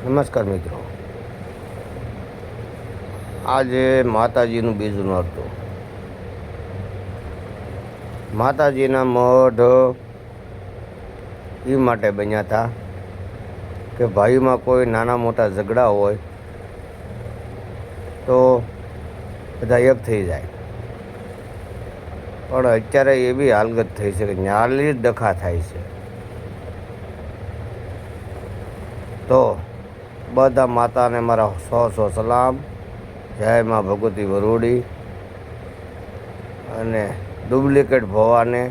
નમસ્કાર મિત્રો, આજે માતાજીનું બીજું નોરતું. માતાજીના મઢ એ માટે બન્યા હતા કે ભાઈમાં કોઈ નાના મોટા ઝઘડા હોય તો બધા એક થઈ જાય. પણ અત્યારે એવી હાલત થઈ છે કે ન્યાલી જ ડખા થાય છે. તો બધા માતાને મારા 100 સલામ. જય માં ભગવતી વરુડી અને ડુપ્લિકેટ ભવાને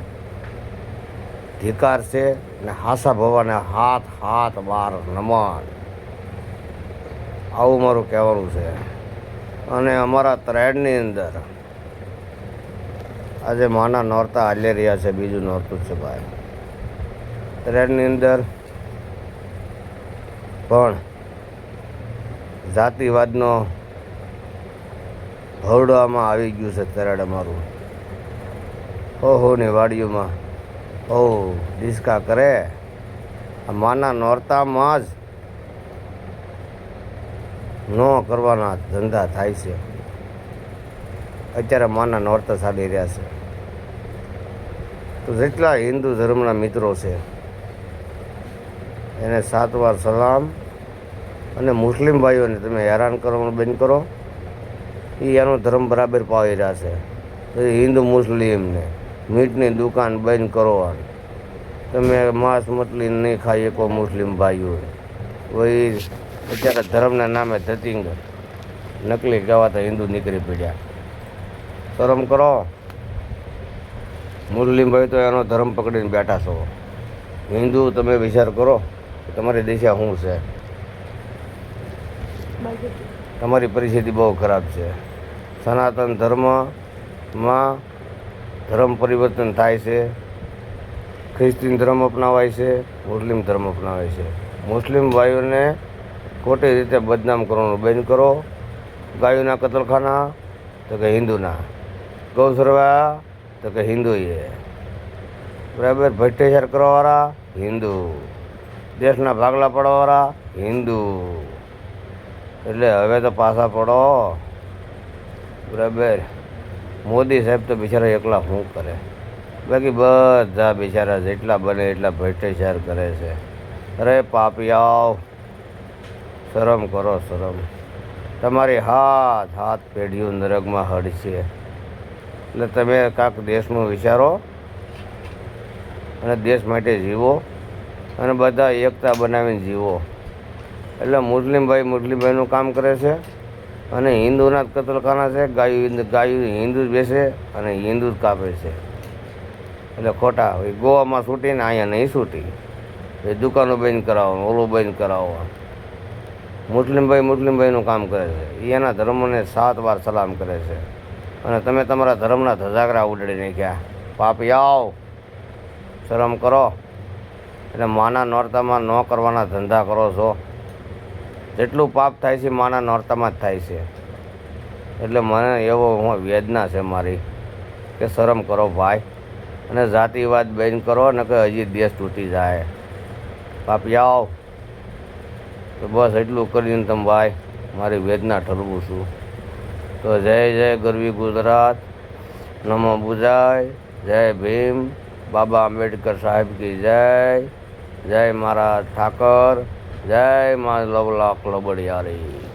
ધિકાર છે ને હાસા ભવાને હાથ વાર નમન. આવું મારું કહેવાનું છે. અને અમારા ત્રેડની અંદર આજે માના નોરતા હાલી રહ્યા છે. બીજું નોરતું છે ભાઈ. ત્રેડની અંદર પણ જાતિવાદનો ભરડામાં આવી ગયું છે. ત્રેડ અમારું ઓહોની વાડીઓમાં ડિસ્કા કરે. આ માના નોરતામાં જ ન કરવાના ધંધા થાય છે. અત્યારે માના નોરતા ચાલી રહ્યા છે. તો જેટલા હિન્દુ ધર્મના મિત્રો છે એને 7 વાર સલામ. અને મુસ્લિમ ભાઈઓને તમે હેરાન કરવાનું બંધ કરો. એનો ધર્મ બરાબર પાવી રહ્યા છે. હિન્દુ મુસ્લિમને મીટની દુકાન બંધ કરો. તમે માંસ મછલી નહીં ખાઈ શકો મુસ્લિમ ભાઈઓ. વહી અત્યારે ધર્મના નામે ધતિંગ નકલી કહેવાતા હિન્દુ નીકળી પડ્યા. શરમ કરો. મુસ્લિમ ભાઈ તો એનો ધર્મ પકડીને બેઠા છો. હિન્દુ તમે વિચાર કરો તમારી દિશા શું છે. તમારી પરિસ્થિતિ બહુ ખરાબ છે. સનાતન ધર્મમાં ધર્મ પરિવર્તન થાય છે. ખ્રિસ્તી ધર્મ અપનાવાય છે, મુસ્લિમ ધર્મ અપનાવાય છે. મુસ્લિમ ભાઈઓને ખોટી રીતે બદનામ કરવાનું બંધ કરો. ગાયોના કતલખાના તો કે હિન્દુના, ગૌસરવા તો કે હિન્દુએ, બરાબર. ભ્રષ્ટાચાર કરવાવાળા હિન્દુ, દેશના ભાગલા પાડવાવાળા હિન્દુ. એટલે હવે તો પાછા પડો, બરાબર. મોદી સાહેબ તો બિચારા એકલા શું કરે? બાકી બધા બિચારા જેટલા બને એટલા ભ્રષ્ટાચાર કરે છે. અરે પાપિયાઓ, શરમ કરો શરમ. તમારી હાથ પેઢીઓ નરકમાં હડશે. એટલે તમે કાંક દેશનું વિચારો અને દેશ માટે જીવો અને બધા એકતા બનાવીને જીવો. એટલે મુસ્લિમ ભાઈનું કામ કરે છે અને હિન્દુના કતલખાના છે. ગાયું હિન્દુ જ બેસે અને હિન્દુ જ કાપે છે. એટલે ખોટા ગોવામાં છૂટીને અહીંયા નહીં છૂટી. એ દુકાનો બંધ કરાવવાનું, ઓલું બંધ કરાવવાનું. મુસ્લિમ ભાઈનું કામ કરે છે. એના ધર્મને 7 વાર સલામ કરે છે. અને તમે તમારા ધર્મના ધજાગરા ઉડાડી નાખ્યા. પાપિયાઓ, શરમ કરો. એટલે માના નોરતામાં ન કરવાના ધંધા કરો છો. જેટલું પાપ થાય છે માના નોરતામાં જ થાય છે. એટલે મને એવો વેદના છે મારી કે શરમ કરો ભાઈ. અને જાતિવાદ બંધ કરો ને કે હજી દેશ તૂટી જાય. પાપિયાઓ, તો બસ એટલું કરીને તમે ભાઈ મારી વેદના ઠરવું છું. તો જય ગરવી ગુજરાત, નમો બુજાય, જય ભીમ, બાબા આંબેડકર સાહેબ કી જય, જય મારા ઠાકર, જય મા લવલાખ લબડિયારી.